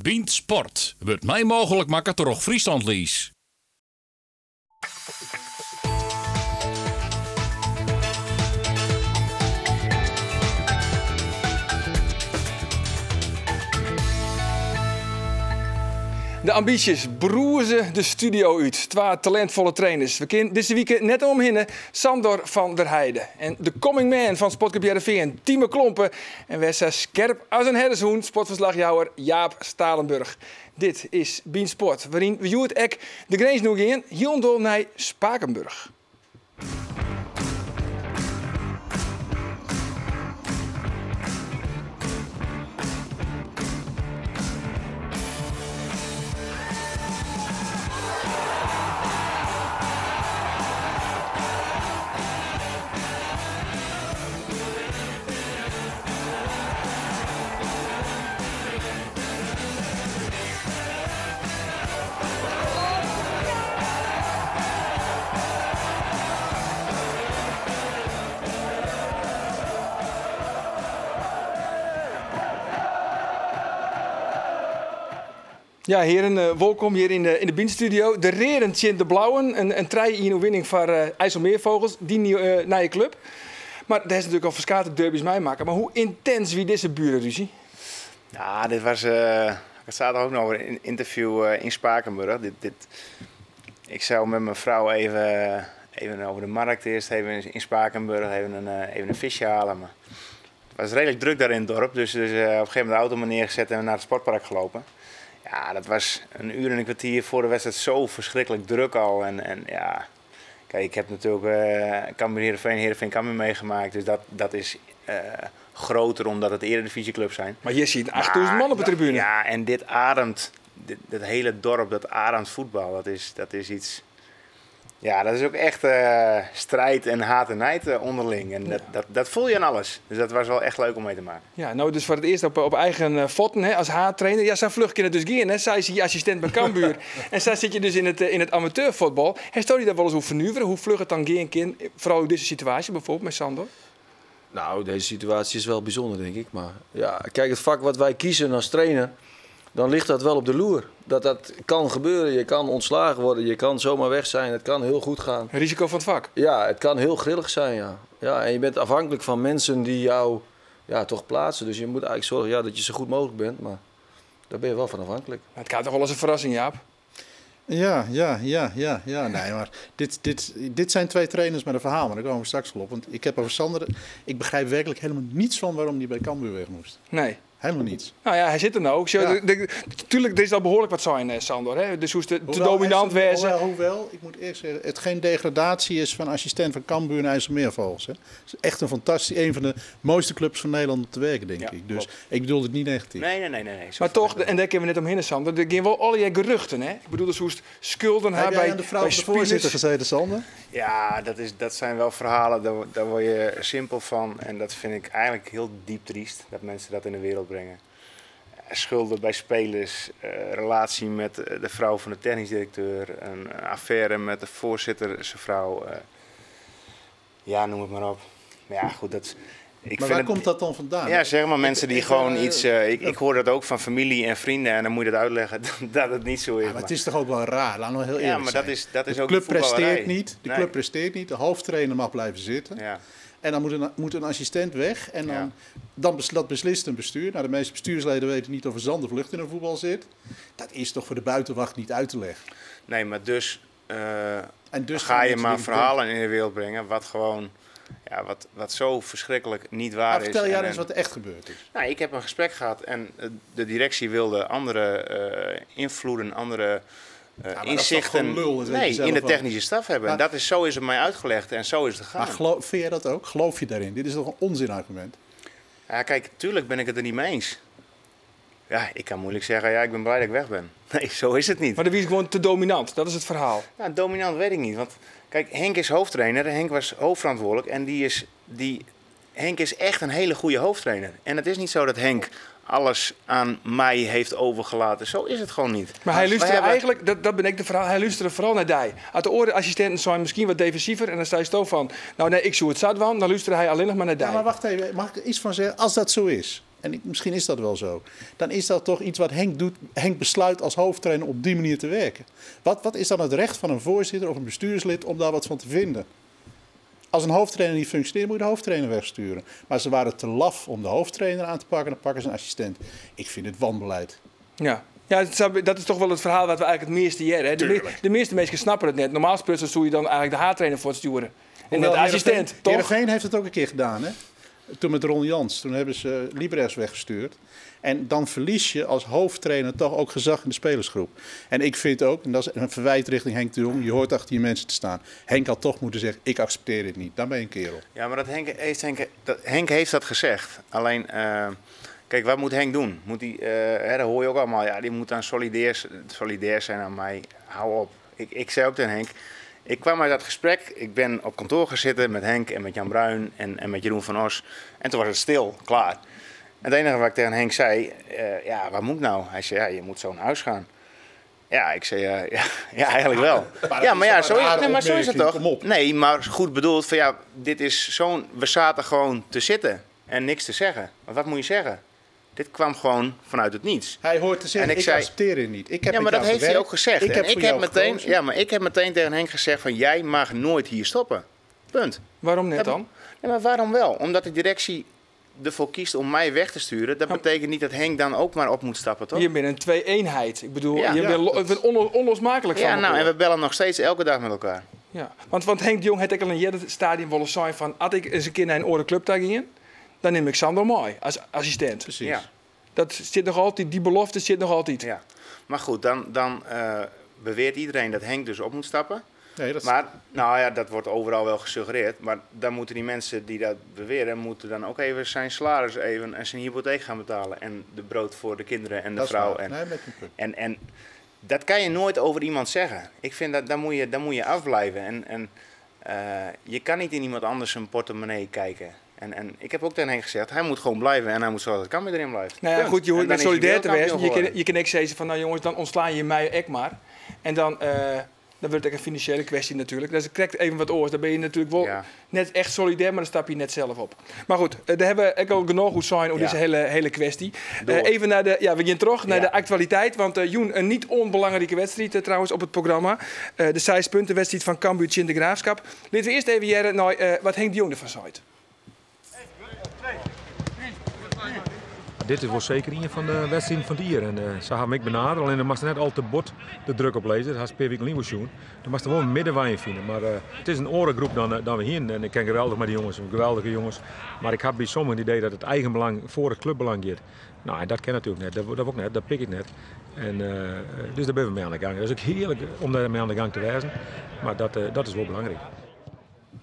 Bient Sport wordt mij mogelijk maken door Friesland Lies. De ambities broezen de studio uit. 2 talentvolle trainers. We kennen deze week net omhinnen Sandor van der Heijden. En de coming man van Sportclub Heerenveen, Timo Klompen. En wij zijn scherp als een herdershoen, sportverslagjouwer Jaap Stalenburg. Dit is Bient Sport, waarin we het ek de grens nog in, hielendol naar Spakenburg. Ja, heren, welkom hier in de Bient-studio. De Reren tjint de Blauwen, een 3-1 winning voor IJsselmeervogels, die nieuwe club. Maar daar is natuurlijk al verschillende derbies mee maken. Maar hoe intens wie deze burenruzie? Ja, dit was, het staat er ook nog een interview in Spakenburg. Ik zou met mijn vrouw even over de markt eerst, even in Spakenburg, even een visje halen. Maar het was redelijk druk daar in het dorp, dus op een gegeven moment de auto maar neergezet en naar het sportpark gelopen. Ja, dat was een uur en een kwartier voor de wedstrijd zo verschrikkelijk druk al. En ja, kijk, ik heb natuurlijk Cambuur Heerenveen Cambuur meegemaakt. Dus dat is groter omdat het eredivisieclubs zijn. Maar je ziet 8000 man op de tribune. Ja, en dit ademt, dat hele dorp, dat ademt voetbal. Dat is iets... Ja, dat is ook echt strijd en haat en nijd onderling. En dat voel je aan alles. Dus dat was wel echt leuk om mee te maken. Ja, nou dus voor het eerst op eigen voeten als haattrainer. Ja, zijn vlucht kunnen dus gaan. Hè. Zij is je assistent bij Cambuur. En zij zit je dus in het amateurvoetbal. Stel je daar wel eens hoe vernuiveren? Hoe vlug het dan gaan kan? Vooral in deze situatie bijvoorbeeld met Sandor? Nou, deze situatie is wel bijzonder, denk ik. Maar ja, kijk, het vak wat wij kiezen als trainer, dan ligt dat wel op de loer. Dat kan gebeuren. Je kan ontslagen worden. Je kan zomaar weg zijn. Het kan heel goed gaan. Een risico van het vak? Ja, het kan heel grillig zijn, ja. Ja, en je bent afhankelijk van mensen die jou toch plaatsen. Dus je moet eigenlijk zorgen dat je zo goed mogelijk bent. Maar daar ben je wel van afhankelijk. Het gaat toch wel als een verrassing, Jaap? Ja. Nee, maar dit zijn 2 trainers met een verhaal. Maar daar komen we straks wel op. Want ik heb over Sander... Ik begrijp werkelijk helemaal niets van waarom hij bij Cambuur weg moest. Nee. Helemaal niets. Nou ja, hij zit er nou ook. Tuurlijk, er is al behoorlijk wat zijn, Sandor. Hè? Dus hoe is te dominant wezen. Hoewel, ik moet eerst zeggen, het geen degradatie is van assistent van Cambuur en IJsselmeervogels. Het is echt een van de mooiste clubs van Nederland om te werken, denk ik. Dus ik bedoel het niet negatief. Nee. Maar toch, en daar kunnen we net omheen, Sander. Er gaan wel allerlei geruchten, hè? Ik bedoel, dus hoe is schulden haar bij de vrouw van de voorzitter gezeten, Sander? Ja, dat zijn wel verhalen, daar word je simpel van. En dat vind ik eigenlijk heel diep triest, dat mensen dat in de wereld brengen. Schulden bij spelers, relatie met de vrouw van de technisch directeur, een affaire met de voorzitter, zijn vrouw. Ja, noem het maar op. Ja, goed, maar waar komt dat dan vandaan? Ja, zeg maar mensen die gewoon iets... Ik hoor dat ook van familie en vrienden en dan moet je dat uitleggen dat het niet zo is. Ja, maar het is toch ook wel raar, laten we heel eerlijk zijn. Dat is de ook club de presteert niet. De club presteert niet. De hoofdtrainer mag blijven zitten. Ja. En dan moet een assistent weg. En dat beslist een bestuur. Nou, de meeste bestuursleden weten niet of er zandenvlucht in een voetbal zit. Dat is toch voor de buitenwacht niet uit te leggen. Nee, maar dus ga je maar verhalen in de wereld brengen wat gewoon... Ja, wat zo verschrikkelijk niet waar is. Vertel jij eens wat er echt gebeurd is. Nou, ik heb een gesprek gehad en de directie wilde andere invloeden, andere inzichten in de technische staf hebben. En zo is het mij uitgelegd en zo is het gegaan. Maar vind jij dat ook? Geloof je daarin? Dit is toch een onzinargument? Ja, kijk, tuurlijk ben ik het er niet mee eens. Ja, ik kan moeilijk zeggen, ik ben blij dat ik weg ben. Nee, zo is het niet. Maar de wie is gewoon te dominant, dat is het verhaal. Ja, dominant weet ik niet, want kijk, Henk is hoofdtrainer, Henk was hoofdverantwoordelijk en Henk is echt een hele goede hoofdtrainer. En het is niet zo dat Henk alles aan mij heeft overgelaten. Zo is het gewoon niet. Maar hij luisterde eigenlijk, dat ben ik de verhaal, hij luisterde vooral naar die. Uit de orenassistenten zijn misschien wat defensiever en dan sta je van, nou nee, ik zoek het zat van, dan luisterde hij alleen nog maar naar die. Ja, maar wacht even, mag ik iets van zeggen? Als dat zo is, en misschien is dat wel zo, dan is dat toch iets wat Henk doet. Henk besluit als hoofdtrainer op die manier te werken. Wat is dan het recht van een voorzitter of een bestuurslid om daar wat van te vinden? Als een hoofdtrainer niet functioneert, moet je de hoofdtrainer wegsturen. Maar ze waren te laf om de hoofdtrainer aan te pakken, dan pakken ze een assistent. Ik vind het wanbeleid. Ja. Ja, dat is toch wel het verhaal wat we eigenlijk het meeste jaren. De meeste mensen snappen het net. Normaal gesproken zou je dan eigenlijk de haartrainer voor het sturen. En net de assistent, toch? Heerenveen heeft het ook een keer gedaan, hè? Toen met Ron Jans. Toen hebben ze Libres weggestuurd. En dan verlies je als hoofdtrainer toch ook gezag in de spelersgroep. En ik vind ook, en dat is een verwijt richting Henk de Jong, je hoort achter je mensen te staan. Henk had toch moeten zeggen, ik accepteer dit niet. Dan ben je een kerel. Ja, maar Henk heeft dat gezegd. Alleen, kijk, wat moet Henk doen? Moet dat hoor je ook allemaal, ja, die moet dan solidair zijn aan mij. Hou op. Ik zei ook tegen Henk, ik kwam uit dat gesprek, ik ben op kantoor gaan zitten met Henk en met Jan Bruin en met Jeroen van Os. En toen was het stil, klaar. En het enige wat ik tegen Henk zei, ja, wat moet ik nou? Hij zei, ja, je moet zo naar huis gaan. Ja, ik zei, ja, eigenlijk wel. Maar zo is het toch? Nee, maar goed bedoeld, van ja, dit is we zaten gewoon te zitten en niks te zeggen. Maar wat moet je zeggen? Dit kwam gewoon vanuit het niets. Hij hoort te zeggen, ik accepteer het niet. Ik heb maar dat heeft hij ook gezegd. Ik heb meteen tegen Henk gezegd van, jij mag nooit hier stoppen. Punt. Waarom net dan? Ja, maar waarom wel? Omdat de directie ervoor kiest om mij weg te sturen. Dat betekent niet dat Henk dan ook maar op moet stappen, toch? Je bent een twee-eenheid. Ik bedoel, je bent onlosmakelijk van elkaar. En we bellen nog steeds elke dag met elkaar. Ja, want Henk de Jong had ik al in het stadion willen zijn van, als ik eens een keer naar een andere club ging, dan neem ik Sander mooi als assistent. Precies. Ja. Dat zit nog altijd, die belofte zit nog altijd. Ja. Maar goed, dan beweert iedereen dat Henk dus op moet stappen. Nee, Maar, nou ja, dat wordt overal wel gesuggereerd. Maar dan moeten die mensen die dat beweren, moeten dan ook even zijn salaris en zijn hypotheek gaan betalen. En de brood voor de kinderen en de vrouw. En dat kan je nooit over iemand zeggen. Ik vind dat, dan moet je afblijven. En je kan niet in iemand anders zijn portemonnee kijken. En ik heb ook tegen hem gezegd, hij moet gewoon blijven en hij moet zoals het kan met erin blijven. Nou ja, goed, je hoort met solidair te wezen. Je kan ook zeggen van, nou jongens, dan ontsla je mij ook maar. En dan wordt het een financiële kwestie natuurlijk. Dus ik krijg even wat oors. Dan ben je natuurlijk wel net echt solidair, maar dan stap je net zelf op. Maar goed, daar hebben we al genoeg goed zijn over deze hele kwestie. Even naar we gaan terug naar de actualiteit. Want Joen, een niet onbelangrijke wedstrijd trouwens op het programma. De 6 punten wedstrijd van Cambuur in de Graafschap. Laten we eerst even jaren naar wat Henk de Jong ervan zei. Dit was zeker een van de wedstrijden van het jaar. En ze hebben me benaderd, alleen dan moest er net al te bot de druk op lezen. Dat had per week niet doen. Dan moest er wel een middenwijn vinden. Maar het is een andere groep dan we hier. En ik ken geweldig met die jongens, geweldige jongens. Maar ik heb bij sommigen het idee dat het eigenbelang voor het clubbelang gaat. Nou, en dat ken natuurlijk net. Dat ook net, dat pik ik net. En, dus daar ben we mee aan de gang. Dat is ook heerlijk om daar mee aan de gang te wijzen. Maar dat is wel belangrijk.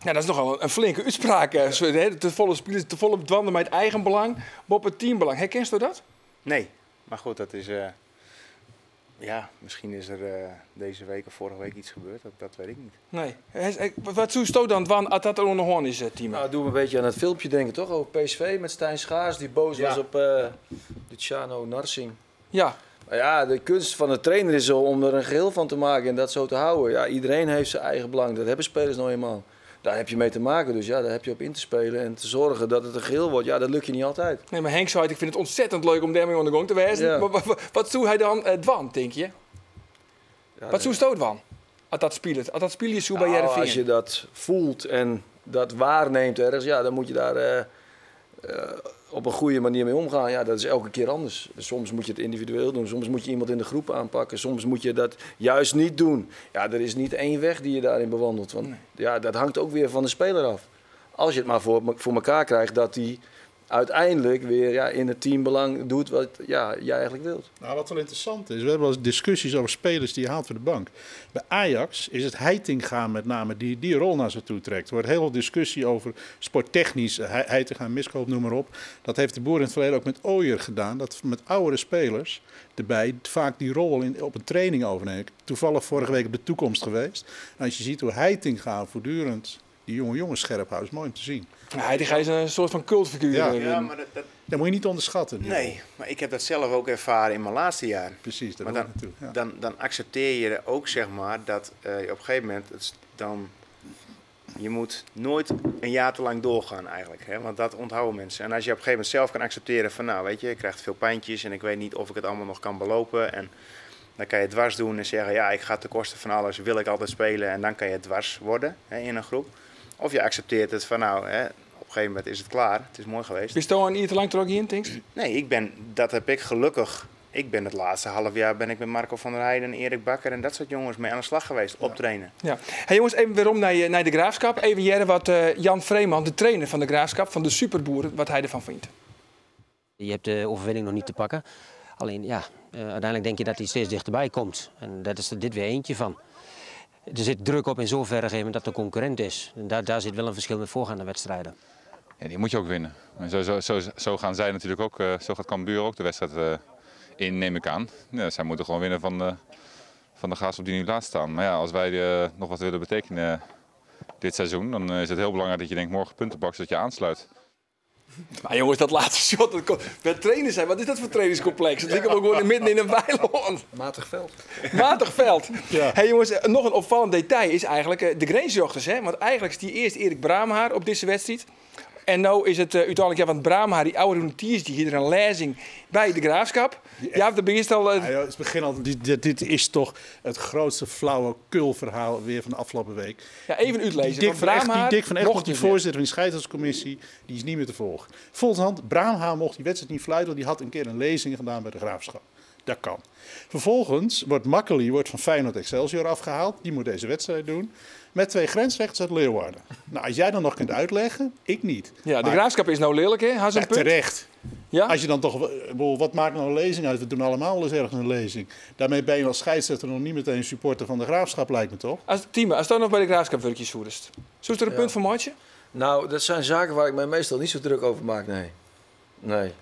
Ja, dat is nogal een flinke uitspraak. Te volle spelers, te volle dwanden met eigen belang, op het teambelang. Herkent u dat? Nee, maar goed, dat is... misschien is er deze week of vorige week iets gebeurd. Dat weet ik niet. Nee. Wat zou je dan van als dat er onderhoorn is, team? Nou, doe me een beetje aan het filmpje denken, toch? Over PSV met Stijn Schaars, die boos was op Luciano Narsing. Ja. Maar ja, de kunst van de trainer is om er een geheel van te maken en dat zo te houden. Ja, iedereen heeft zijn eigen belang. Dat hebben spelers nou eenmaal. Daar heb je mee te maken, dus ja, daar heb je op in te spelen en te zorgen dat het een geheel wordt. Ja, dat lukt je niet altijd. Nee, maar Henk zei, ik vind het ontzettend leuk om daarmee aan de gang te wijzen. Ja. Maar wat zou hij dan dwan, denk je? Ja, wat zou je dwan? Als dat speelt? Als dat speel je zo bij Heerenveen? Als je dat voelt en dat waarneemt ergens, ja, dan moet je daar op een goede manier mee omgaan. Ja, dat is elke keer anders. Soms moet je het individueel doen, soms moet je iemand in de groep aanpakken, soms moet je dat juist niet doen. Ja, er is niet één weg die je daarin bewandelt. Want ja, dat hangt ook weer van de speler af. Als je het maar voor elkaar krijgt dat hij uiteindelijk weer in het teambelang doet wat jij eigenlijk wilt. Nou, wat wel interessant is, we hebben wel eens discussies over spelers die je haalt voor de bank. Bij Ajax is het Heitinga met name die rol naar zich toe trekt. Er wordt heel veel discussie over sporttechnisch, Heitinga, Miskoop, noem maar op. Dat heeft de Boer in het verleden ook met Ooyer gedaan. Dat met oudere spelers erbij vaak die rol op een training overnemen. Toevallig vorige week op de Toekomst geweest. En als je ziet hoe Heitinga voortdurend die jonge jongens scherp houdt, is mooi om te zien. Heitinga is een soort van cultfiguur. Ja, maar dat moet je niet onderschatten. Nee, maar ik heb dat zelf ook ervaren in mijn laatste jaar. Precies, dat maar dan accepteer je ook, zeg maar, dat je op een gegeven moment dan je moet nooit een jaar te lang doorgaan eigenlijk. Hè? Want dat onthouden mensen. En als je op een gegeven moment zelf kan accepteren van nou weet je, ik krijg veel pijntjes en ik weet niet of ik het allemaal nog kan belopen. En dan kan je dwars doen en zeggen ja, ik ga ten koste van alles, wil ik altijd spelen. En dan kan je dwars worden in een groep. Of je accepteert het van nou, op een gegeven moment is het klaar. Het is mooi geweest. Is Toon hier te lang er ook in, Tinks? Nee, dat heb ik gelukkig. Ik ben het laatste half jaar ben ik met Marco van der Heijden en Erik Bakker en dat soort jongens mee aan de slag geweest, optrainen. Ja. Hey jongens, even weerom naar de Graafschap. Even jaren wat Jan Vreeman, de trainer van de Graafschap, van de superboeren, wat hij ervan vindt. Je hebt de overwinning nog niet te pakken. Alleen ja, uiteindelijk denk je dat hij steeds dichterbij komt. En dat is er dit weer eentje van. Er zit druk op in zoverre dat de concurrent is. En daar zit wel een verschil met voorgaande wedstrijden. Ja, die moet je ook winnen. En zo gaan zij natuurlijk ook, zo gaat Cambuur ook de wedstrijd in, neem ik aan. Ja, zij moeten gewoon winnen van de Graafschap die nu laatst staan. Maar ja, als wij nog wat willen betekenen dit seizoen, dan is het heel belangrijk dat je denkt morgen punten pakt, zodat je aansluit. Maar jongens, dat laatste shot, we trainen zijn. Wat is dat voor trainingscomplex? Dat liggen we gewoon midden in een weiland. Matig veld. Matig veld. Ja. Hey jongens, nog een opvallend detail is eigenlijk de grensjochters. Want eigenlijk is die eerst Erik Braamhaar op deze wedstrijd. En nu is het uiteindelijk, want Braamhaar, die oude routiers, die hier een lezing bij de Graafschap. Ja, dat begint al... Het begin al, dit is toch het grootste flauwekulverhaal weer van de afgelopen week. Ja, even uitlezen. Die Dick van Egmond, die voorzitter van die scheidsrechtscommissie, die is niet meer te volgen. Volgens Braamhaar mocht die wedstrijd niet fluiten, want die had een keer een lezing gedaan bij de Graafschap. Dat kan. Vervolgens wordt Makkely van Feyenoord Excelsior afgehaald. Die moet deze wedstrijd doen. Met 2 grensrechters uit Leeuwarden. Nou, als jij dan nog kunt uitleggen, ik niet. Ja, de Graafschap is nou lelijk, hè? Had ze een punt? Terecht. Ja? Als je dan toch... Wat maakt nou een lezing uit? We doen allemaal wel eens ergens een lezing. Daarmee ben je als scheidsrechter nog niet meteen supporter van de Graafschap, lijkt me toch? Als je nog bij de Graafschap werkjes voerst. Zo is er een punt van Maatje? Nou, dat zijn zaken waar ik mij meestal niet zo druk over maak, nee. Nee?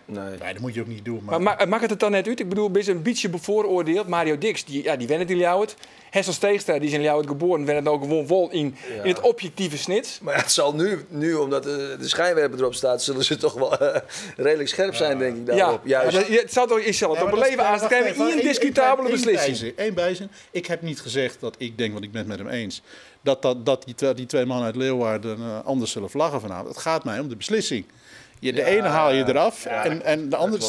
Nee, dat moet je ook niet doen. Maar maakt het dan net uit? Ik bedoel, ben je een beetje bevooroordeeld? Mario Dix, die went in Ljouwert. Hessel Steegstra, die is in Ljouwert geboren, werd ook gewoon vol in het objectieve snit. Maar het zal nu omdat de schijnwerper erop staat, zullen ze toch wel redelijk scherp zijn, denk ik, daarop. Ja, juist. Het zal toch op een leven aan te krijgen. Een indiscutabele beslissing. Eén bijzin. Ik heb niet gezegd dat ik denk, want ik ben het met hem eens, dat die 2 mannen uit Leeuwarden anders zullen vlaggen vanavond. Het gaat mij om de beslissing. De ene haal je eraf en de andere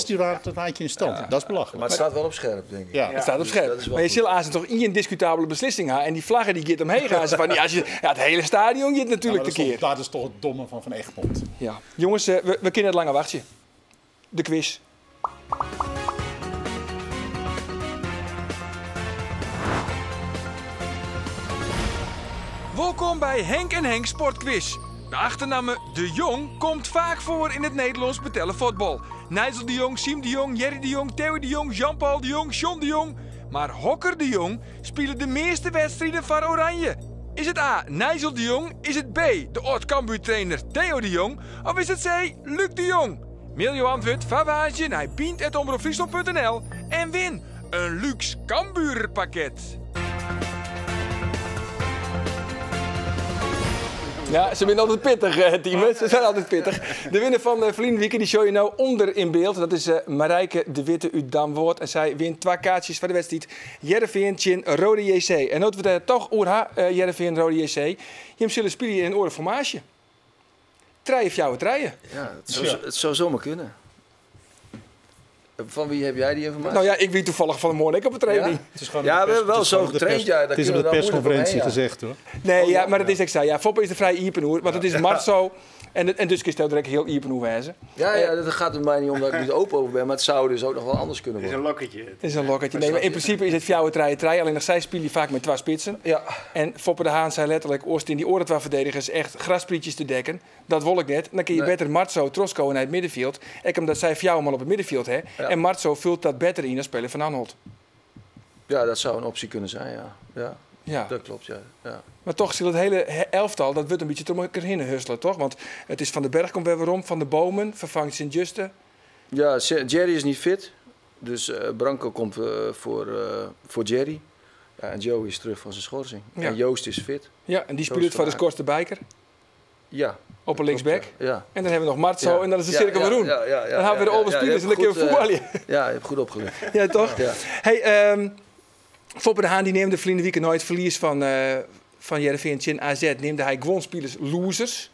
laat je in stand. Ja. Dat is belachelijk. Maar het staat wel op scherp, denk ik. Ja, het staat op scherp. Maar je zult aan toch in een discutabele beslissing gaan. En die vlaggen die gaat omheen gaan. Van, het hele stadion gaat natuurlijk tekeer. Dat is toch het domme van Egmond. Ja. Jongens, we kunnen het langer wachten. De quiz. Welkom bij Henk en Henk Sportquiz. De achternaam De Jong komt vaak voor in het Nederlands betellen voetbal. Nigel de Jong, Siem de Jong, Jerry de Jong, Theo de Jong, Jean-Paul de Jong, John de Jong. Maar Hokker de Jong spelen de meeste wedstrijden van Oranje. Is het A, Nigel de Jong? Is het B, de oud-Cambuur-trainer Theo de Jong? Of is het C, Luc de Jong? Mail je antwoord Favage naar pient@omroepfriesland.nl en win een luxe Cambuur-pakket. Ja, ze zijn altijd pittig, team. Ze zijn altijd pittig. De winnaar van Vlienweekend, die show je nou onder in beeld. Dat is Marijke de Witte uit Damwoord. En zij wint 2 kaartjes voor de wedstrijd Heerenveen tegen Rode JC. En dat we toch over Heerenveen Rode JC. Je zullen spelen in een oren formatie. Treien of jouw treien. Ja, het zou zomaar kunnen. Van wie heb jij die informatie? Nou ja, ik weet toevallig van de morgen op de training. Ja, we hebben wel zo getraind. Het is op de persconferentie gezegd, hoor. Nee, ja, maar dat is extra. Ja, Foppe is de vrij iepenhoer, want het is Marzo. En dus is het direct heel iepenhoer wijzen. Ja, dat gaat er mij niet om dat ik er niet open over ben, maar het zou dus ook nog wel anders kunnen worden. Het is een lokketje. Het is een lokketje. Nee, maar in principe is het fjouwe treien. Alleen nog zij spelen vaak met 2 spitsen. Ja. En Foppe de Haan zei letterlijk, Oost in die oren-verdedigers echt grasprietjes te dekken. Dat wil ik net. Dan kun je beter Marzo, Trosko naar het middenveld. Ik omdat zij fjouwe man op het middenveld hè. Ja. En Marzo vult dat beter in dan spelen van Anholt. Ja, dat zou een optie kunnen zijn, ja. Dat klopt, ja. Maar toch zie je het hele elftal, dat wordt een beetje te elkaar heen husselen, toch? Want het is Van den Berg komt weer om, Van de Bomen, vervangt Sint-Juste. Ja, Jerry is niet fit. Dus Branco komt voor Jerry. Ja, en Joe is terug van zijn schorsing. Ja. En Joost is fit. Ja, en die speelt voor de Skorste Bijker. Ja. Op een linksback. Ja. En dan hebben we nog Marzo en dan is de cirkel weer roen. Dan hebben we de oude spelers en dan kunnen we voetballen. Ja, je hebt goed opgelet. Ja, toch? Ja. Hey, Foppe de Haan die neemt de Vlienweekend nooit verlies van Heerenveen tegen AZ neemde hij gewoon spelers losers.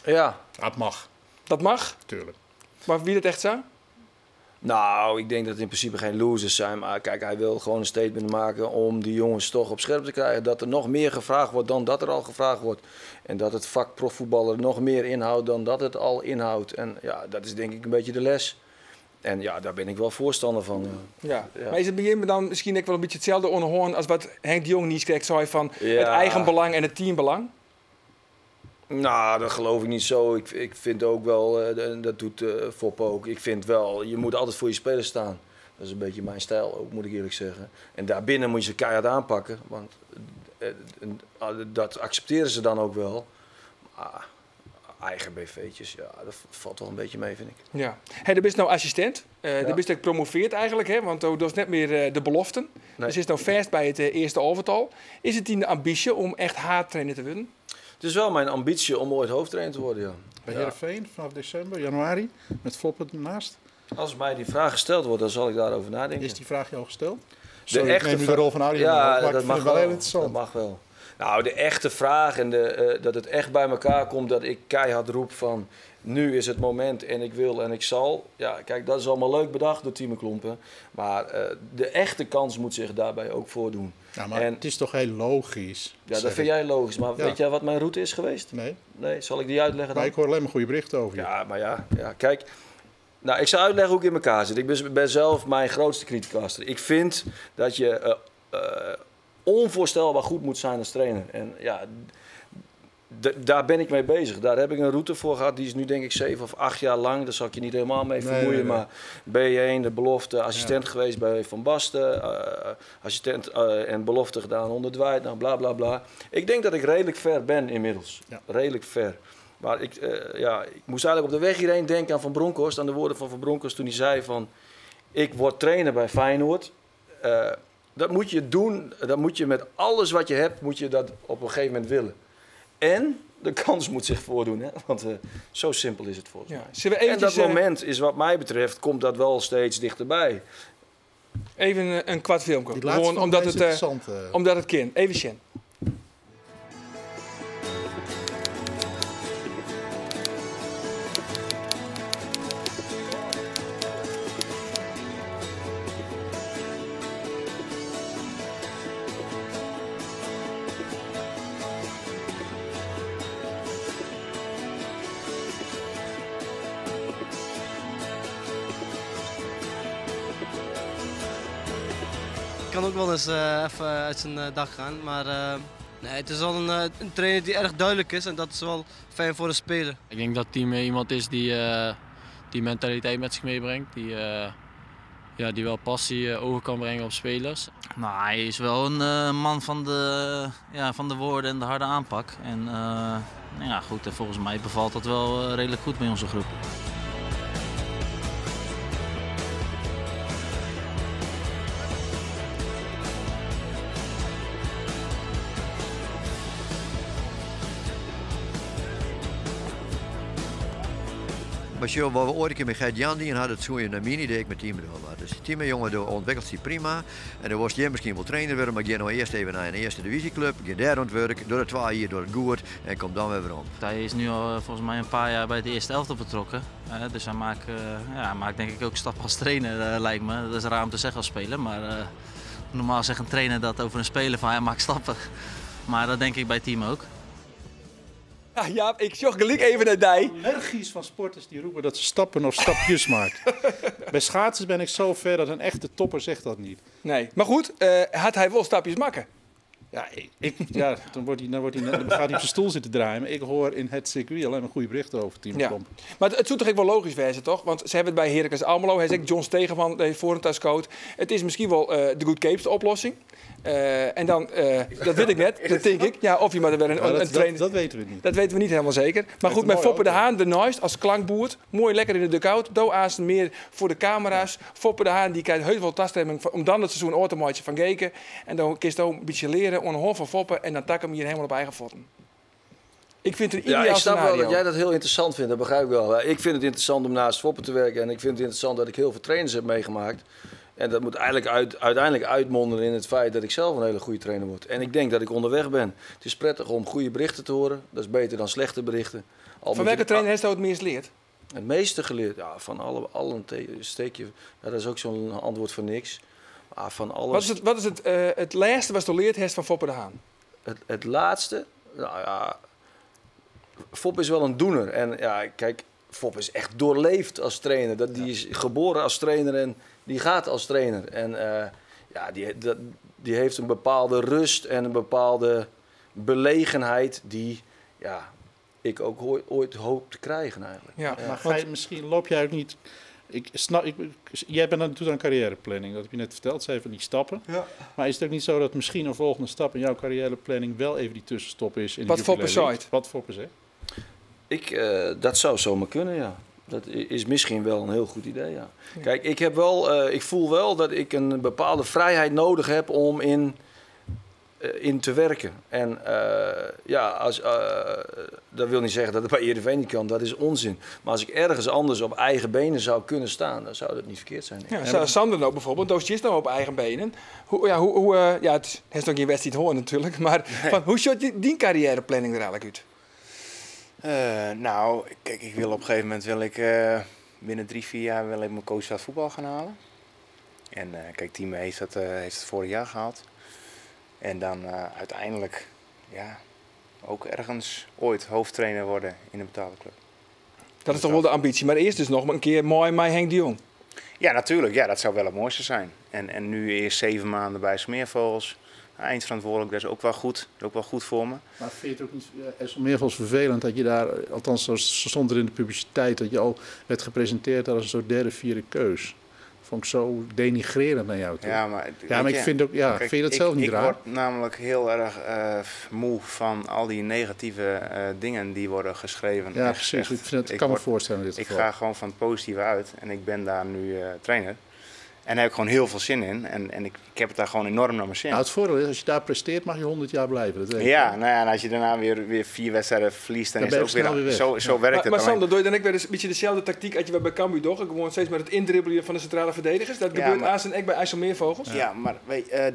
Ja. Dat mag, Dat mag, natuurlijk. maar wie dat echt zo? Nou, ik denk dat het in principe geen losers zijn. Maar kijk, hij wil gewoon een statement maken om die jongens toch op scherp te krijgen. Dat er nog meer gevraagd wordt dan dat er al gevraagd wordt. En dat het vak profvoetballer nog meer inhoudt dan dat het al inhoudt. En ja, dat is denk ik een beetje de les. En ja, daar ben ik wel voorstander van. Ja. Ja. Maar is het bij hem dan misschien ook wel een beetje hetzelfde onderhoorn als wat Henk de Jong niet kreeg, zei van Ja. het eigen belang en het teambelang? Nou, dat geloof ik niet zo. Ik vind ook wel, dat doet Foppe ook. Ik vind wel, je moet altijd voor je spelers staan. Dat is een beetje mijn stijl ook, moet ik eerlijk zeggen. En daarbinnen moet je ze keihard aanpakken. Want dat accepteren ze dan ook wel. Maar eigen BV'tjes, ja, dat valt wel een beetje mee, vind ik. Ja. Hey, je bent nou assistent. Je Ja. bent ook gepromoveerd eigenlijk, hè? Want dat is net meer de beloften. Nee. Dus is nou vast bij het eerste overtal. Is het de ambitie om echt haattrainer te worden? Het is wel mijn ambitie om ooit hoofdtrainer te worden, ja. Bij Ja. Heerenveen vanaf december, januari, met Foppe ernaast. Als mij die vraag gesteld wordt, dan zal ik daarover nadenken. Is die vraag je al gesteld? De Sorry, ik neem nu de rol van Arjen over, Ja, maar ik dat vind mag het wel wel. heel interessant. Dat mag wel. Nou, de echte vraag en dat het echt bij elkaar komt, dat ik keihard roep van nu is het moment en ik wil en ik zal. Ja, kijk, dat is allemaal leuk bedacht door Timo Klompen. Maar de echte kans moet zich daarbij ook voordoen. Ja, maar En- het is toch heel logisch. Ja, dat zeg vind ik. jij logisch. Maar Ja. weet jij wat mijn route is geweest? Nee, Nee, zal ik die uitleggen maar dan? ik hoor alleen maar goede berichten over je. Ja, maar ja, kijk. Nou, ik zal uitleggen hoe ik in elkaar zit. Ik ben zelf mijn grootste criticaster. Ik vind dat je onvoorstelbaar goed moet zijn als trainer. En ja, daar ben ik mee bezig. Daar heb ik een route voor gehad. Die is nu denk ik 7 of 8 jaar lang. Daar zal ik je niet helemaal mee vermoeien. nee. Maar B1, de belofte, assistent geweest bij Van Basten. Assistent en belofte gedaan onder Dwight. Nou, bla bla bla. Ik denk dat ik redelijk ver ben inmiddels. Ja. Redelijk ver. Maar ik moest eigenlijk op de weg hierheen denken aan Van Bronckhorst. Aan de woorden van Van Bronckhorst toen hij zei van... Ik word trainer bij Feyenoord. Dat moet je doen. Dat moet je met alles wat je hebt, moet je dat op een gegeven moment willen. En de kans moet zich voordoen. Hè? Want zo simpel is het volgens mij. Ja. Zullen we En dat eventjes, moment is wat mij betreft, komt dat wel steeds dichterbij. even een kwart filmpje. Die laatste Gewoon vond ik omdat best het, interessant. omdat het kind. Even Sjen. Kan ook wel eens even uit zijn dag gaan, maar nee, het is wel een trainer die erg duidelijk is en dat is wel fijn voor de speler. Ik denk dat Team iemand is die mentaliteit met zich meebrengt, die wel passie over kan brengen op spelers. Nou, hij is wel een man van de woorden en de harde aanpak. En ja, goed, en volgens mij bevalt dat wel redelijk goed bij onze groep. Maar zo, wat we ooit een keer met Gert Jan die had het zo in mini deed ik met team doen. Dus die team jongen ontwikkelt zich prima. En dan was je misschien wel trainer worden, maar ik ga nou eerst even naar een eerste divisieclub. Ik ga daar ontwerken, door het 2 jaar door het goed en kom dan weer rond. Hij is nu al volgens mij een paar jaar bij de eerste elftal betrokken. Dus hij maakt denk ik ook stap als trainer, lijkt me. Dat is raar om te zeggen als speler, maar normaal zegt een trainer dat over een speler van hij maakt stappen. Maar dat denk ik bij het team ook. Ja, Jaap, ik zocht gelijk even naar die. Allergisch van sporters die roepen dat ze stappen of stapjes maken. Bij schaatsers ben ik zo ver dat een echte topper zegt dat niet. Nee, maar goed, had hij wel stapjes maken? Ja, dan gaat hij op zijn stoel zitten draaien. Maar ik hoor in het circuit alleen maar goede berichten over Team Ja. Klomp. Maar het zou toch ook wel logisch wezen, toch? Want ze hebben het bij Heracles Almelo. Hij zegt John Stegenman, de Forentas-coach. Het is misschien wel de Good Capes oplossing. En dan, dat weet ik net, dat denk ik. Ja, of je maar er weer een trainer... Dat weten we niet. Dat weten we niet helemaal zeker. Maar goed, een met mooie Foppe de auto. Haan, de Noist, als klankboert. Mooi lekker in de dugout. Doe meer voor de camera's. Foppe de Haan, die krijgt heus wel taststemming om dan het seizoen automaatje van Geken. En dan kun je ook een beetje leren, onhoor van Foppe. En dan tak hem hier helemaal op eigen voeten. Ik vind het een ideaal Ja, ik snap scenario. wel dat jij dat heel interessant vindt, dat begrijp ik wel. Ik vind het interessant om naast Foppen te werken en ik vind het interessant dat ik heel veel trainers heb meegemaakt. En dat moet eigenlijk uiteindelijk uitmonden in het feit dat ik zelf een hele goede trainer word. En ik denk dat ik onderweg ben. Het is prettig om goede berichten te horen. Dat is beter dan slechte berichten. Van welke trainer heeft u het meest geleerd? Het meeste geleerd? Ja, van allen steek je. Ja, dat is ook zo'n antwoord voor niks. Maar van alles. Wat is het laatste wat u leerd heeft van Foppe de Haan? Het laatste? Nou ja, Fop is wel een doener. En ja, kijk, Fop is echt doorleefd als trainer. Die is geboren als trainer en die gaat als trainer. En ja, die heeft een bepaalde rust en een bepaalde belegenheid die ja, ik ook ooit hoop te krijgen eigenlijk. Ja, maar loop jij ook niet... Jij bent natuurlijk aan carrièreplanning, dat heb je net verteld, zijn van die stappen. Ja. Maar is het ook niet zo dat misschien een volgende stap in jouw carrièreplanning wel even die tussenstop is? In wat Foppe zegt? Wat Foppe zegt? Dat zou zomaar kunnen, ja. Dat is misschien wel een heel goed idee, ja. Ja. Kijk, ik voel wel dat ik een bepaalde vrijheid nodig heb om in te werken. En ja, dat wil niet zeggen dat het bij Heerenveen niet kan, dat is onzin. Maar als ik ergens anders op eigen benen zou kunnen staan, dan zou dat niet verkeerd zijn. Ja, Sander nou bijvoorbeeld, Doosje is nou op eigen benen. Het is nog geen wedstrijd hoor natuurlijk, maar nee. Hoe ziet die carrièreplanning er eigenlijk uit? Nou, kijk, ik wil op een gegeven moment binnen 3-4 jaar wil ik mijn coach uit voetbal gaan halen. En kijk, Thieme heeft het vorig jaar gehaald. En dan uiteindelijk ja, ook ergens ooit hoofdtrainer worden in een betaalde club. Dat is toch wel de ambitie. Maar eerst dus nog een keer mooi met Henk de Jong. Ja, natuurlijk. Ja, dat zou wel het mooiste zijn. En nu eerst 7 maanden bij Smeervogels. Eindverantwoordelijk, dat is ook wel goed. Dat is ook wel goed voor me. Maar vind je het ook niet Smeervogels vervelend dat je daar, althans zo stond er in de publiciteit, dat je al werd gepresenteerd als een soort derde, vierde keus? Vond ik zo denigrerend naar jou toe. Ja, maar ik vind ook, ja, kijk, vind je dat zelf niet raar? Ik word namelijk heel erg moe van al die negatieve dingen die worden geschreven. Ja, precies. Ik kan me voorstellen in dit geval. Ik ga gewoon van het positieve uit en ik ben daar nu trainer. En daar heb ik gewoon heel veel zin in. En ik heb het daar gewoon enorm naar mijn zin. Nou, het voordeel is, als je daar presteert, mag je 100 jaar blijven. Dat weet ja, nou ja, en als je daarna weer 4 wedstrijden verliest, dan is het ook weer zo werkt het. Maar Sander, doe je dan ook weer een beetje dezelfde tactiek als je bij Cambuur toch? Gewoon steeds met het indribbelen van de centrale verdedigers. Dat gebeurt aan en bij IJsselmeervogels. Ja, maar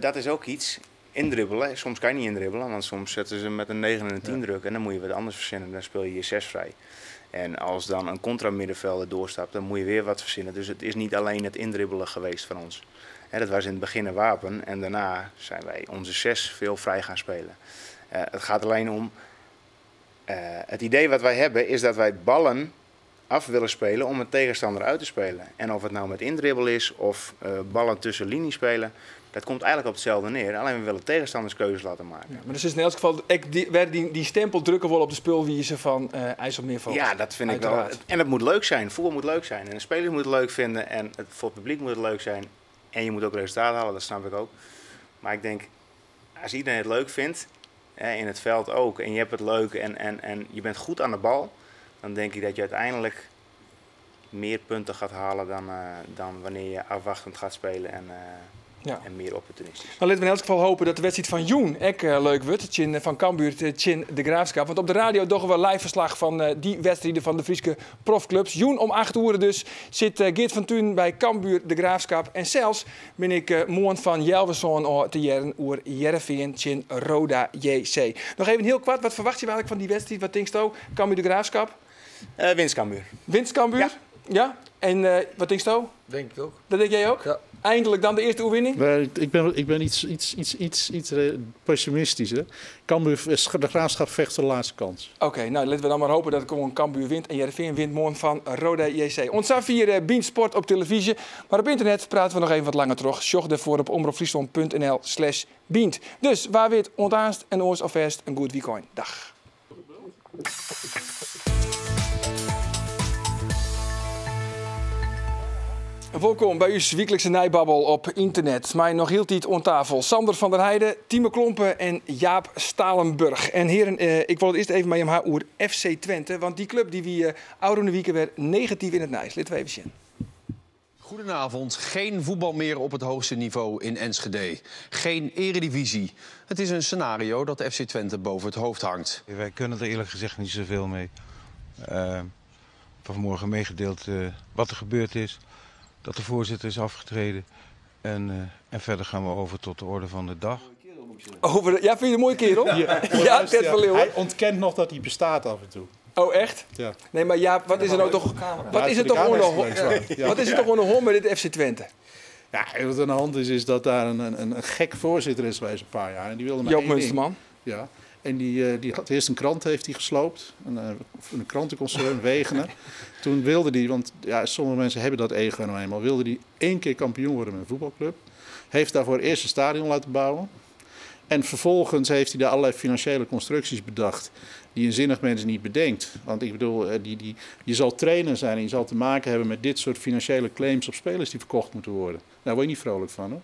dat is ook iets. Indribbelen. Soms kan je niet indribbelen, want soms zetten ze met een 9 en een 10 druk. En dan moet je wat anders verzinnen. Dan speel je je 6 vrij. En als dan een contra-middenvelder doorstapt, dan moet je weer wat verzinnen. Dus het is niet alleen het indribbelen geweest van ons. Dat was in het begin een wapen en daarna zijn wij onze 6 veel vrij gaan spelen. Het gaat alleen om... het idee wat wij hebben is dat wij ballen af willen spelen om een tegenstander uit te spelen. En of het nou met indribbel is of ballen tussen linies spelen... Dat komt eigenlijk op hetzelfde neer. Alleen we willen tegenstanders keuzes laten maken. Ja, maar dus is in elk geval die stempel drukken wel op de spulwiezen van IJsselmeervogels. Ja, dat vind ik wel. En het moet leuk zijn. Voetbal moet leuk zijn. En de spelers moeten het leuk vinden. En voor het publiek moet het leuk zijn. En je moet ook resultaat halen, dat snap ik ook. Maar ik denk, als iedereen het leuk vindt, in het veld ook, en je hebt het leuk en je bent goed aan de bal, dan denk ik dat je uiteindelijk meer punten gaat halen dan wanneer je afwachtend gaat spelen en meer opportunistisch. Nou, laten we in elk geval hopen dat de wedstrijd van Joen ook leuk wordt. Van Cambuur tegen de Graafschap. Want op de radio doen we live verslag van die wedstrijden van de Friese profclubs. Joen om 8 uur dus zit Geert van Thun bij Cambuur de Graafschap. En zelfs ben ik morgen van Jelverson te jaren oer Heerenveen tegen Roda JC. Nog even heel kort, wat verwacht je eigenlijk van die wedstrijd? Wat denkst je? Cambuur de Graafschap? Winst Cambuur. Winst Cambuur? Ja. En wat denkst je? Denk ik ook. Dat denk jij ook? Ja. Eindelijk dan de eerste oefening? Ik ben iets pessimistischer. Cambuur, de Graafschap vecht voor de laatste kans. Oké, nou laten we dan maar hopen dat gewoon Cambuur wint en Heerenveen wint morgen van Roda JC. Ons staat hier Bean Sport op televisie, maar op internet praten we nog even wat langer terug. Zorg ervoor op omroepfriesland.nl/Bean. Dus waar weet ontaast en oors alvast een goed weekend. Dag. Welkom bij uw wekelijkse nijbabbel op internet. Mij nog heel tijd aan tafel. Sander van der Heijden, Thieme Klompen en Jaap Stalenburg. En heren, ik wil het eerst even met hem over FC Twente. Want die club die wie oude weken weer negatief in het nijs. Laten we even zien. Goedenavond. Geen voetbal meer op het hoogste niveau in Enschede. Geen eredivisie. Het is een scenario dat FC Twente boven het hoofd hangt. Wij kunnen er eerlijk gezegd niet zoveel mee. Vanmorgen meegedeeld wat er gebeurd is. Dat de voorzitter is afgetreden. En verder gaan we over tot de orde van de dag. Ja, vind je een mooie kerel? Ja, Ted van Leeuwen. Hij ontkent nog dat hij bestaat af en toe. Oh, echt? Ja. Nee, maar ja, wat is er nou toch... Wat is er toch onder hond met dit FC Twente? Ja, wat aan de hand is dat daar een gek voorzitter is geweest een paar jaar. En die wilde maar Joop één ding. Munsterman. Ja. En die had eerst een krant heeft hij gesloopt. Een krantenconcern, Wegener. Toen wilde hij, want ja, sommige mensen hebben dat ego nou eenmaal. Wilde hij 1 keer kampioen worden met een voetbalclub. Heeft daarvoor eerst een stadion laten bouwen. En vervolgens heeft hij daar allerlei financiële constructies bedacht die een zinnig mens niet bedenkt. Want ik bedoel, je zal trainer zijn en je zal te maken hebben met dit soort financiële claims op spelers die verkocht moeten worden. Daar word je niet vrolijk van, hoor.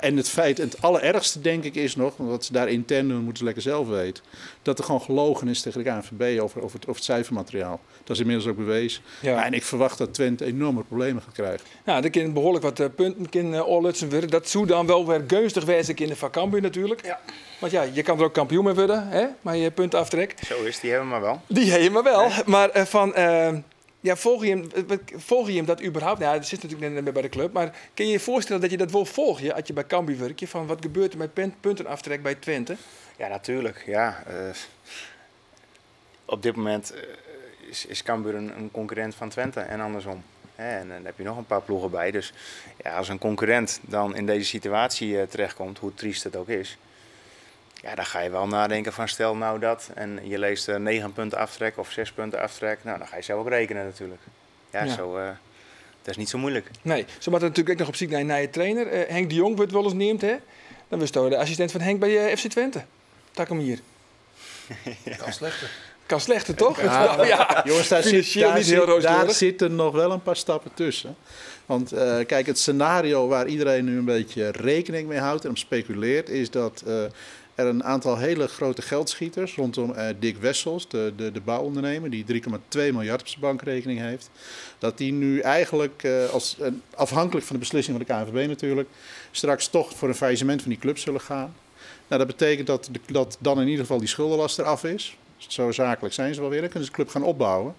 En het feit, en het allerergste denk ik is nog, want wat ze daar intern doen, moeten ze lekker zelf weten, dat er gewoon gelogen is tegen de KNVB over het cijfermateriaal. Dat is inmiddels ook bewezen. Ja, en ik verwacht dat Twente enorme problemen gaat krijgen. Nou, er kunnen behoorlijk wat punten in oorlutsen worden. Dat zou dan wel weer gunstig wezen in de vakantie natuurlijk. Ja. Want ja, je kan er ook kampioen mee worden, hè? Maar je puntenaftrek. Zo is, die hebben we maar wel. Die hebben we maar wel. Nee. Maar ja, volg je hem dat überhaupt? Nou, dat zit natuurlijk net bij de club. Maar kun je je voorstellen dat je dat wil volgen als je bij Cambuur werkt? Van wat gebeurt er met puntenaftrek bij Twente? Ja, natuurlijk. Ja. Op dit moment is Cambuur een concurrent van Twente en andersom. En dan heb je nog een paar ploegen bij. Dus ja, als een concurrent dan in deze situatie terechtkomt, hoe triest het ook is, ja, dan ga je wel nadenken van stel nou dat en je leest 9 punten aftrek of 6 punten aftrek. Nou, dan ga je zelf ook rekenen natuurlijk. Ja. Zo, dat is niet zo moeilijk. Nee, zo moet er natuurlijk ook nog op zoek naar je trainer. Henk de Jong wordt wel eens neemt, hè? Dan was de assistent van Henk bij FC Twente. Tak hem hier. Kan slechter. Kan slechter, toch? Ja. Jongens, daar zitten nog wel een paar stappen tussen. Want kijk, het scenario waar iedereen nu een beetje rekening mee houdt en op speculeert, is dat er een aantal hele grote geldschieters rondom Dick Wessels, de bouwondernemer, die 3,2 miljard op zijn bankrekening heeft, dat die nu eigenlijk, afhankelijk van de beslissing van de KNVB natuurlijk, straks toch voor een faillissement van die club zullen gaan. Nou, dat betekent dat dan in ieder geval die schuldenlast eraf is. Zo zakelijk zijn ze wel weer. Dan kunnen ze de club gaan opbouwen.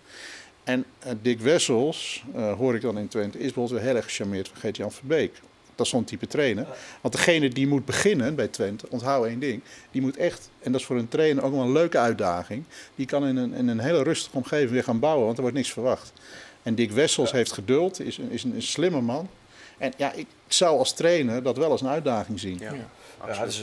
En Dick Wessels, hoor ik dan in Twente, is bijvoorbeeld weer heel erg gecharmeerd van Gert-Jan Verbeek. Dat is zo'n type trainer. Want degene die moet beginnen bij Twente, onthoud één ding, die moet echt, en dat is voor een trainer ook wel een leuke uitdaging, die kan in een hele rustige omgeving weer gaan bouwen, want er wordt niks verwacht. En Dick Wessels heeft geduld, is een slimme man. En ja, ik zou als trainer dat wel als een uitdaging zien. Ja, het is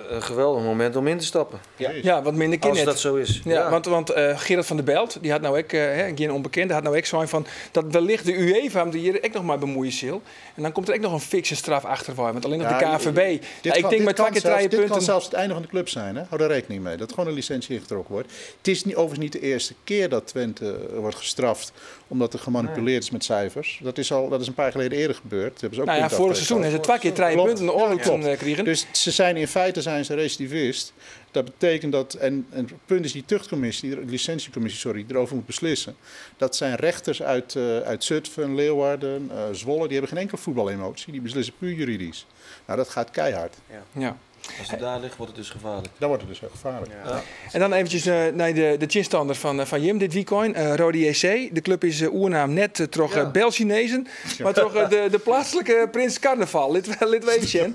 een geweldig moment om in te stappen. Ja, wat minder kind. Als dat zo is. Ja. Want Gerard van der Belt, die had nou ook, geen onbekende, had nou ook zo'n van dat wellicht de UEFA die hier ook nog maar bemoeien zal. En dan komt er ook nog een fikse straf achter voor, want alleen nog de KNVB. Ik denk met 2 keer 3 punten. Dit kan zelfs het einde van de club zijn, hè? Hou daar rekening mee. Dat gewoon een licentie ingetrokken wordt. Het is overigens niet de eerste keer dat Twente wordt gestraft omdat er gemanipuleerd is met cijfers. Dat is een paar jaar geleden eerder gebeurd. Hebben ze ook vorig seizoen hebben ze 2 keer 3 punten de oorlog kregen. Dus in feite zijn ze recidivist. Dat betekent dat, en het punt is die tuchtcommissie, die licentiecommissie, die erover moet beslissen. Dat zijn rechters uit Zutphen, Leeuwarden, Zwolle, die hebben geen enkele voetbalemotie. Die beslissen puur juridisch. Nou, dat gaat keihard. Ja. Als het daar ligt, wordt het dus gevaarlijk. Dan wordt het dus heel gevaarlijk. Ja. En dan eventjes naar de chinstander van Jim dit weekend. Rode JC. De club is oernaam net toch Bel-Chinezen. Maar toch de plaatselijke Prins Carnaval. Lid weetje.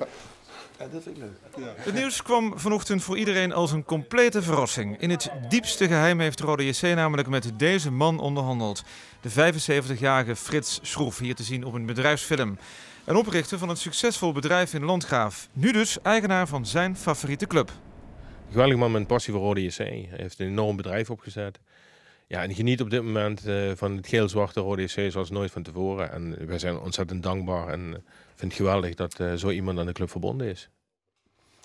Ja, dat vind ik leuk. Ja. Het nieuws kwam vanochtend voor iedereen als een complete verrassing. In het diepste geheim heeft Rode JC namelijk met deze man onderhandeld. De 75-jarige Frits Schroef, hier te zien op een bedrijfsfilm. Een oprichter van een succesvol bedrijf in Landgraaf. Nu dus eigenaar van zijn favoriete club. Een geweldig man met een passie voor Rode JC. Hij heeft een enorm bedrijf opgezet. Ja, en geniet op dit moment van het geel-zwarte Rode JC zoals nooit van tevoren. En wij zijn ontzettend dankbaar en vind het geweldig dat zo iemand aan de club verbonden is.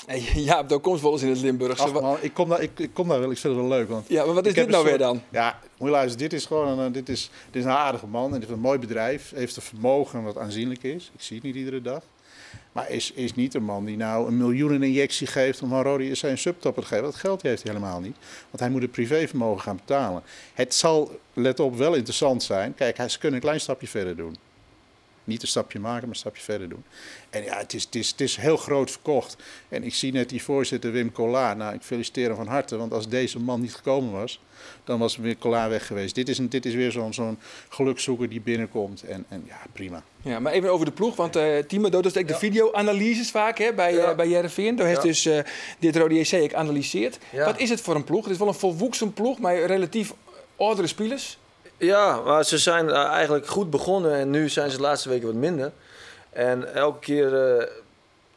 Hey, ja, daar komt wel eens in het Limburgse. Ach, man, ik kom daar wel. Ik vind het wel leuk. Want ja, maar wat is dit nou weer dan? Ja, moet je luisteren. Dit is gewoon dit is een aardige man. En heeft een mooi bedrijf. Heeft een vermogen wat aanzienlijk is. Ik zie het niet iedere dag. Maar is niet een man die nou een miljoeneninjectie geeft om aan Rode JC een subtopper te geven. Dat geld heeft hij helemaal niet. Want hij moet het privévermogen gaan betalen. Het zal, let op, wel interessant zijn. Kijk, ze kunnen een klein stapje verder doen. Niet een stapje maken, maar een stapje verder doen. En ja, het is heel groot verkocht. En ik zie net die voorzitter Wim Collard. Nou, ik feliciteer hem van harte, want als deze man niet gekomen was, dan was Wim Collard weg geweest. Dit is weer zo'n gelukzoeker die binnenkomt. En ja, prima. Ja, maar even over de ploeg, want Timo doet dus de video-analyses vaak hè, bij Heerenveen. Daar heeft dus dit Rode JC geanalyseerd. Ja. Wat is het voor een ploeg? Het is wel een volwoeksen ploeg, maar relatief oudere spelers. Ja, maar ze zijn eigenlijk goed begonnen en nu zijn ze de laatste weken wat minder. En elke keer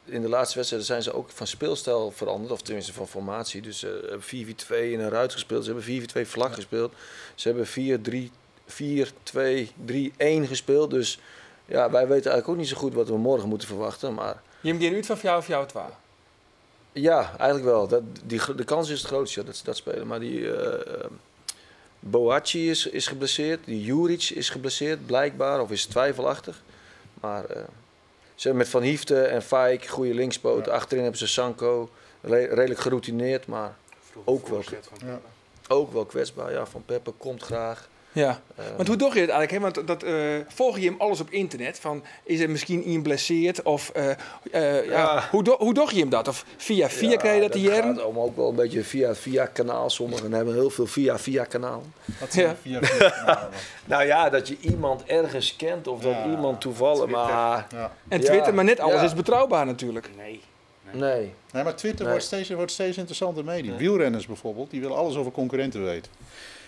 in de laatste wedstrijden zijn ze ook van speelstijl veranderd, of tenminste van formatie. Dus ze hebben 4-4-2 in een ruit gespeeld, ze hebben 4-4-2 vlak gespeeld. Ze hebben 4-3-4-2-3-1 gespeeld. Dus ja, wij weten eigenlijk ook niet zo goed wat we morgen moeten verwachten. Maar je hebt die uit van jou of jou 2? Ja, eigenlijk wel. De kans is het grootste dat ze dat spelen. Maar die Boachi is geblesseerd, die Juric is geblesseerd blijkbaar, of is twijfelachtig. Maar ze hebben met Van Hiefte en Faik goede linkspoot. Achterin hebben ze Sanko, redelijk geroutineerd, maar ook wel kwetsbaar. Ja, Van Peppe komt graag. Ja, want hoe doe je het eigenlijk? Hè? Want volg je hem alles op internet? Van, is er misschien iemand blesseerd? Of hoe doe je hem dat? Of via krijg je dat hier? Het gaat ook wel een beetje via kanaal. Sommigen hebben heel veel via kanaal. Wat zijn via kanalen? Nou ja, dat je iemand ergens kent of dat iemand toevallig. Maar en Twitter, maar net alles is betrouwbaar natuurlijk. Nee, maar Twitter wordt steeds interessanter medium. Wielrenners bijvoorbeeld, die willen alles over concurrenten weten.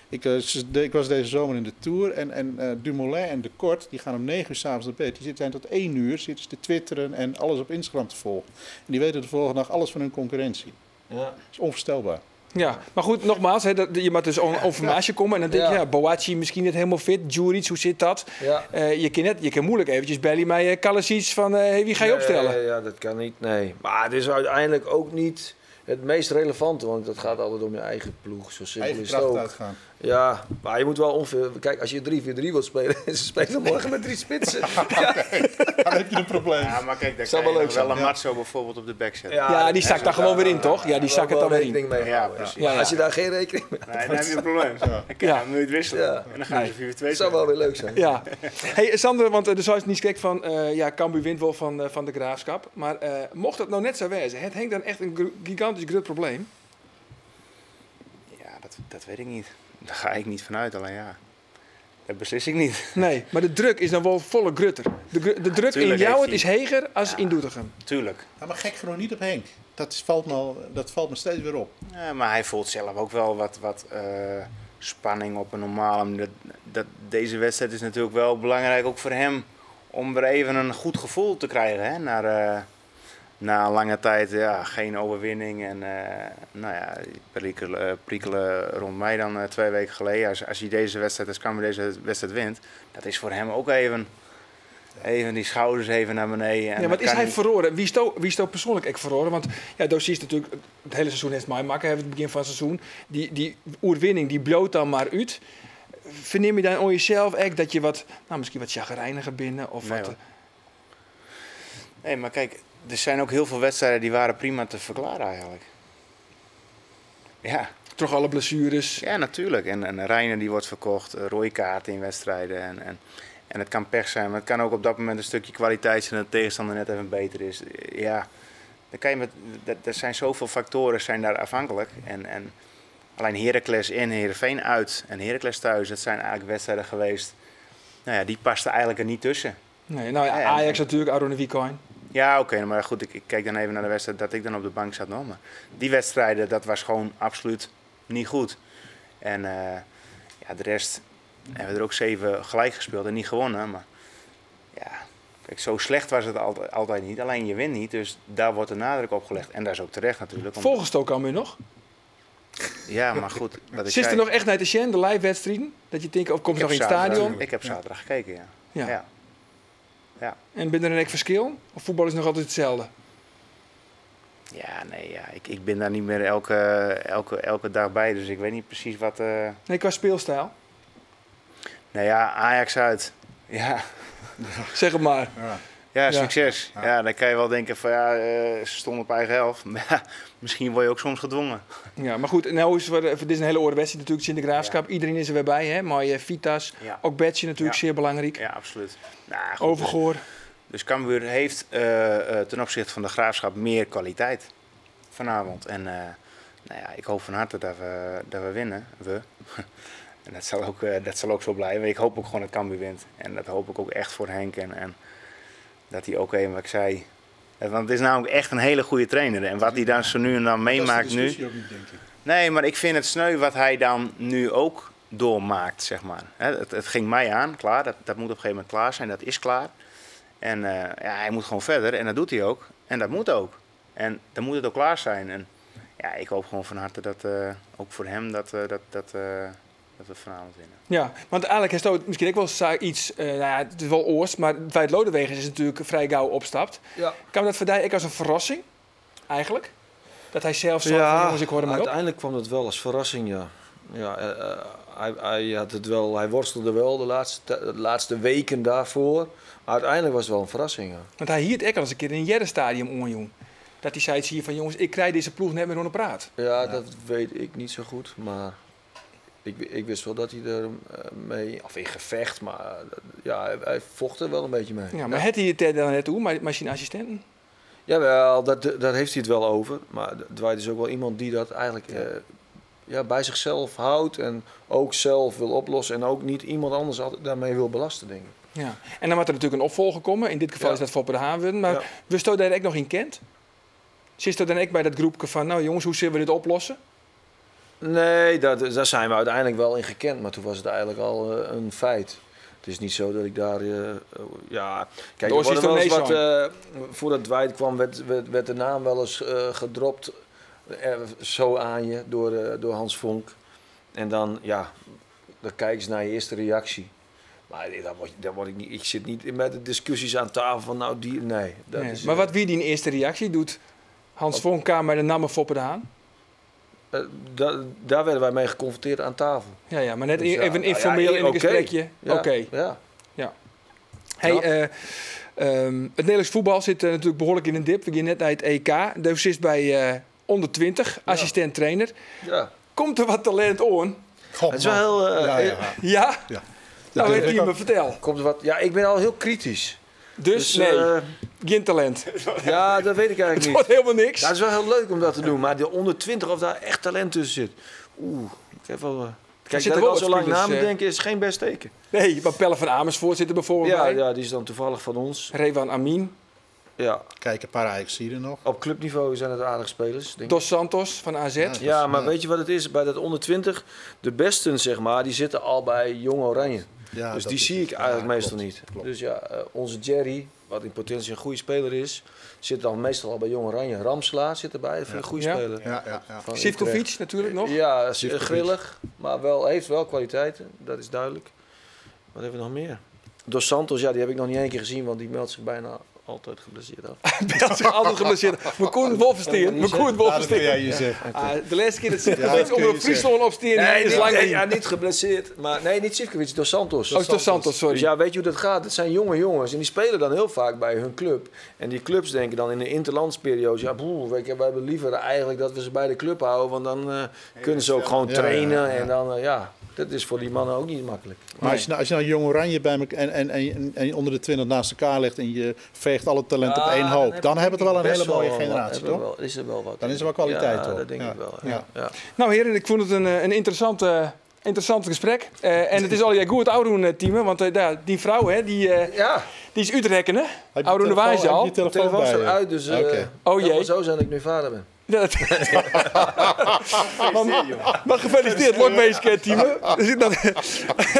Ik was deze zomer in de Tour en Dumoulin en de Kort, die gaan om 9 uur 's avonds naar bed. Die zijn tot 1 uur zitten ze te twitteren en alles op Instagram te volgen. En die weten de volgende dag alles van hun concurrentie. Ja. Dat is onvoorstelbaar. Ja, maar goed, nogmaals, je moet dus informatie komen en dan denk je, Boachi misschien niet helemaal fit, Juric, hoe zit dat? Ja. Je kan moeilijk eventjes bellen met Kalasic van, wie ga je opstellen? Ja, dat kan niet, nee. Maar het is uiteindelijk ook niet het meest relevante, want dat gaat altijd om je eigen ploeg. Zo simpel is het ook. Uitgaan. Ja, maar je moet wel ongeveer... Kijk, als je 3-4-3 wilt spelen, ze spelen morgen met 3 spitsen. Dan heb je een probleem. Ja, maar kijk, daar kan je wel een Matzo bijvoorbeeld op de back zetten. Ja, die zakt daar gewoon weer in, toch? Ja, die zakt het dan weer in. Ja, precies. Ja. Als je daar geen rekening mee hebt, dan heb je een probleem. Dan kan je hem nooit wisselen. Ja. En dan gaan ze 4-2. Dat zou wel weer leuk zijn. Ja. Hey, Sander, want de zou niet gek van Cambuur wint wel van de Graafschap. Maar mocht dat nou net zo wezen, het hangt dan echt een gigantisch groot probleem? Ja, dat weet ik niet. Daar ga ik niet vanuit, alleen dat beslis ik niet. Nee, maar de druk is dan wel volle grutter. De druk in jou het is heger als in Doetinchem. Tuurlijk. Ja, maar gek genoeg niet op Henk. Dat valt me steeds weer op. Ja, maar hij voelt zelf ook wel wat spanning op een normale. Deze wedstrijd is natuurlijk wel belangrijk ook voor hem om weer even een goed gevoel te krijgen. Hè? Na een lange tijd geen overwinning en prikkelen rond mij dan 2 weken geleden. Als hij deze wedstrijd, als Cambuur deze wedstrijd wint, dat is voor hem ook even die schouders even naar beneden. En wat is hij verloren? Wie is toch persoonlijk echt verloren? Want Dossier is natuurlijk het hele seizoen heeft mij maken, het begin van het seizoen. Die overwinning die bloot dan maar uit. Verneem je dan aan jezelf echt dat je misschien wat chagrijniger binnen of nee, wat? Nee, maar kijk. Er zijn ook heel veel wedstrijden die waren prima te verklaren eigenlijk. Ja. Toch alle blessures? Ja, natuurlijk. En Reiner die wordt verkocht, rode kaarten in wedstrijden. En het kan pech zijn, maar het kan ook op dat moment een stukje kwaliteit zijn dat de tegenstander net even beter is. Ja, dan kan je er zijn zoveel factoren zijn daar afhankelijk. En alleen Heracles in, Heerenveen uit en Heracles thuis, dat zijn eigenlijk wedstrijden geweest. Nou ja, die pasten eigenlijk er niet tussen. Nee, nou ja, Ajax natuurlijk, Aaron Wiekoin. Ja, oké, maar goed, ik kijk dan even naar de wedstrijd dat ik dan op de bank zat. Maar die wedstrijden, dat was gewoon absoluut niet goed. En de rest hebben we er ook 7 gelijk gespeeld en niet gewonnen. Maar ja, kijk, zo slecht was het altijd niet. Alleen je wint niet, dus daar wordt de nadruk op gelegd. En dat is ook terecht natuurlijk. Volgens het ook al nog? Ja, maar goed. Zit er nog echt naar de live wedstrijden? Dat je denkt, of komt nog in het stadion? Ik heb zaterdag gekeken, ja. En ben er een verschil? Of voetbal is nog altijd hetzelfde? Ja, nee, ik ben daar niet meer elke dag bij, dus ik weet niet precies wat... Nee, qua speelstijl? Nou ja, Ajax uit. Ja. Zeg het maar. Ja, succes. Ja, dan kan je wel denken van ze stonden op eigen helft. Maar ja, misschien word je ook soms gedwongen. Ja, maar goed, nou dit is een hele oorde wedstrijd natuurlijk, Sint de Graafschap. Ja. Iedereen is er weer bij, hè? Maar Vitas, ook Betje natuurlijk, zeer belangrijk. Ja, absoluut. Nou, goed, Overgoor. Dus Cambuur heeft ten opzichte van de Graafschap meer kwaliteit vanavond. En ik hoop van harte dat we winnen. En dat zal ook zo blijven. Ik hoop ook gewoon dat Cambuur wint. En dat hoop ik ook echt voor Henk. En dat hij ook even, wat ik zei... Want het is namelijk echt een hele goede trainer. En wat hij dan zo nu en dan meemaakt nu... Dat is de discussie ook niet, denk ik. Nee, maar ik vind het sneu wat hij dan nu ook doormaakt, zeg maar. Het ging mij aan, klaar. Dat moet op een gegeven moment klaar zijn. Dat is klaar. En hij moet gewoon verder. En dat doet hij ook. En dat moet ook. En dan moet het ook klaar zijn. En ja, ik hoop gewoon van harte dat, ook voor hem, dat we vanavond winnen. Ja, want eigenlijk is het misschien ook wel iets, het is wel oorst, maar het feit Lodewegers is natuurlijk vrij gauw opstapt. Ja. Kan dat voor jou ook als een verrassing, eigenlijk? Dat hij zelf zo van, jongens, ik hoor hem uiteindelijk kwam het wel als verrassing, ja. Hij had het wel, hij worstelde wel de laatste weken daarvoor. Maar uiteindelijk was het wel een verrassing, ja. Want hij hield ook al eens een keer in een Jerry-stadium onjoen. Dat hij zei hier van, jongens, ik krijg deze ploeg net meer onder praat. Ja, dat weet ik niet zo goed, maar... Ik wist wel dat hij er mee, of in gevecht, maar hij vocht er wel een beetje mee. Ja, maar had hij het er dan net toe, maar zijn assistenten? Jawel, daar heeft hij het wel over. Maar Dwight is ook wel iemand die dat eigenlijk bij zichzelf houdt en ook zelf wil oplossen. En ook niet iemand anders daarmee wil belasten, denk ik. Ja, en dan moet er natuurlijk een opvolger komen. In dit geval is dat Foppe de Haan. Maar wist je daar ook nog in kent? Zit er dan ook bij dat groepje van, nou jongens, hoe zullen we dit oplossen? Nee, daar zijn we uiteindelijk wel in gekend, maar toen was het eigenlijk al een feit. Het is niet zo dat ik daar... Kijk, er worden wel eens voordat Dwight kwam, werd de naam wel eens gedropt zo aan je door Hans Vonk. En dan kijk eens naar je eerste reactie. Maar daar word ik niet... Ik zit niet met de discussies aan tafel van nou die... Nee. Maar wat wie die eerste reactie doet? Hans Vonk kwam met de naam Foppe de Haan? Daar werden wij mee geconfronteerd aan tafel. Ja, maar net dus even informeel in een gesprekje. Oké. Ja. Hey, het Nederlands voetbal zit natuurlijk behoorlijk in een dip. We gaan net naar het EK. Dus is bij onder 20, assistent-trainer. Ja. Komt er wat talent aan? Het is wel heel... Ja? Nou, heeft hij me vertel. Komt er wat? Ja, ik ben al heel kritisch. Dus nee, geen talent. Ja, dat weet ik eigenlijk niet. Het wordt helemaal niks. Dat is wel heel leuk om dat te doen. Maar de onder 20, of daar echt talent tussen zit. Ik heb wel... Kijk, dat ik al zo lang na me denken is geen best teken. Nee, maar Pelle van Amersfoort zit er bijvoorbeeld bij. Ja, die is dan toevallig van ons. Rewan Amin. Ja. Kijk, een paar Ajax-zieden nog. Op clubniveau zijn het aardige spelers. Denk Dos Santos van AZ. Ja, maar weet je wat het is? Bij dat onder 20, de besten zeg maar, die zitten al bij Jong Oranje. Ja, dus die zie ik eigenlijk meestal niet. Klopt. Dus onze Jerry, wat in potentie een goede speler is, zit dan meestal al bij Jong Oranje. Ramsla zit erbij, dat vind ik een goede speler. Ja. Sivkovic natuurlijk nog. Ja, grillig, maar heeft wel kwaliteiten, dat is duidelijk. Wat hebben we nog meer? Dos Santos, die heb ik nog niet één keer gezien, want die meldt zich bijna altijd geblesseerd af. Meldt zich altijd geblesseerd. We konden Wolfenstein. De laatste keer dat Sivkovic onder een Friesland opsteen is lang niet. Ja, niet geblesseerd. Maar nee, niet Sivkovic, Dos Santos. Dos Santos, sorry. Dus ja, weet je hoe dat gaat? Het zijn jonge jongens en die spelen dan heel vaak bij hun club. En die clubs denken dan in de interlandsperiode, wij hebben liever eigenlijk dat we ze bij de club houden, want dan kunnen ze ook gewoon trainen en dan dat is voor die mannen ook niet makkelijk. Maar als je nou Jong Oranje bij me en onder de 20 naast elkaar legt en je veegt alle talenten op één hoop, dan hebben we er wel een hele mooie generatie, toch? Is er wel wat. Dan is er wel kwaliteit, toch? Dat denk ik wel. Ja. Nou heren, ik vond het een interessant gesprek. En het is al goed Auroen team, want die vrouw, hè, die is Utrecht, hè? Auroen de Wijze al. Heb je telefoon staat uit, dus oh jee. Zo zijn dat ik nu vader ben. Maar gefeliciteerd, Lokbeesje team.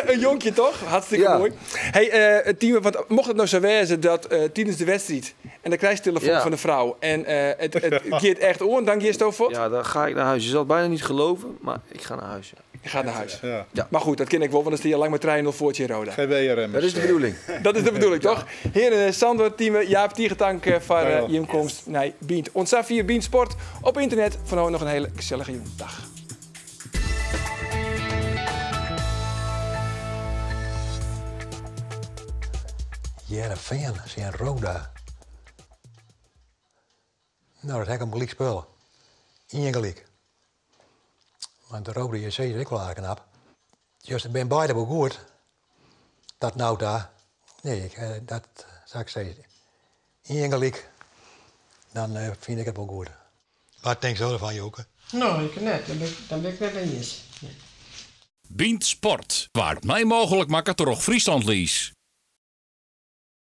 Een jonkje toch? Hartstikke mooi. Hey, team, want mocht het nou zo wezen dat tijdens de wedstrijd en dan krijg je telefoon van de vrouw en het gaat echt om, dan ga je het voor? Ja, dan ga ik naar huis. Je zal het bijna niet geloven, maar ik ga naar huis. Je gaat naar huis. Ja. Maar goed, dat ken ik wel, want dan sta je lang met trein of voortje in Roda. Geen WRM. Dat is de bedoeling. Dat is de bedoeling, toch? Heren, Sander, team, Jaap, Tiegetank voor je inkomst. Nee, Bient. Ons via Bient Sport op internet. Vanavond nog een hele gezellige dag. Heerenveen, zijn Roda. Nou, dat heb ik hem gelijk spelen. Eén gelijk. Want de Roda JC is ook wel aardig knap. Dus ik ben beide wel goed. Dat nou daar. Nee, dat zou ik zeggen. Eén gelijk. Dan vind ik het wel goed. Wat denk je ervan, Joke? Nou, ik net. Dan ben ik net eens. Bient Sport, waar het mij mogelijk maakt toch Friesland lies.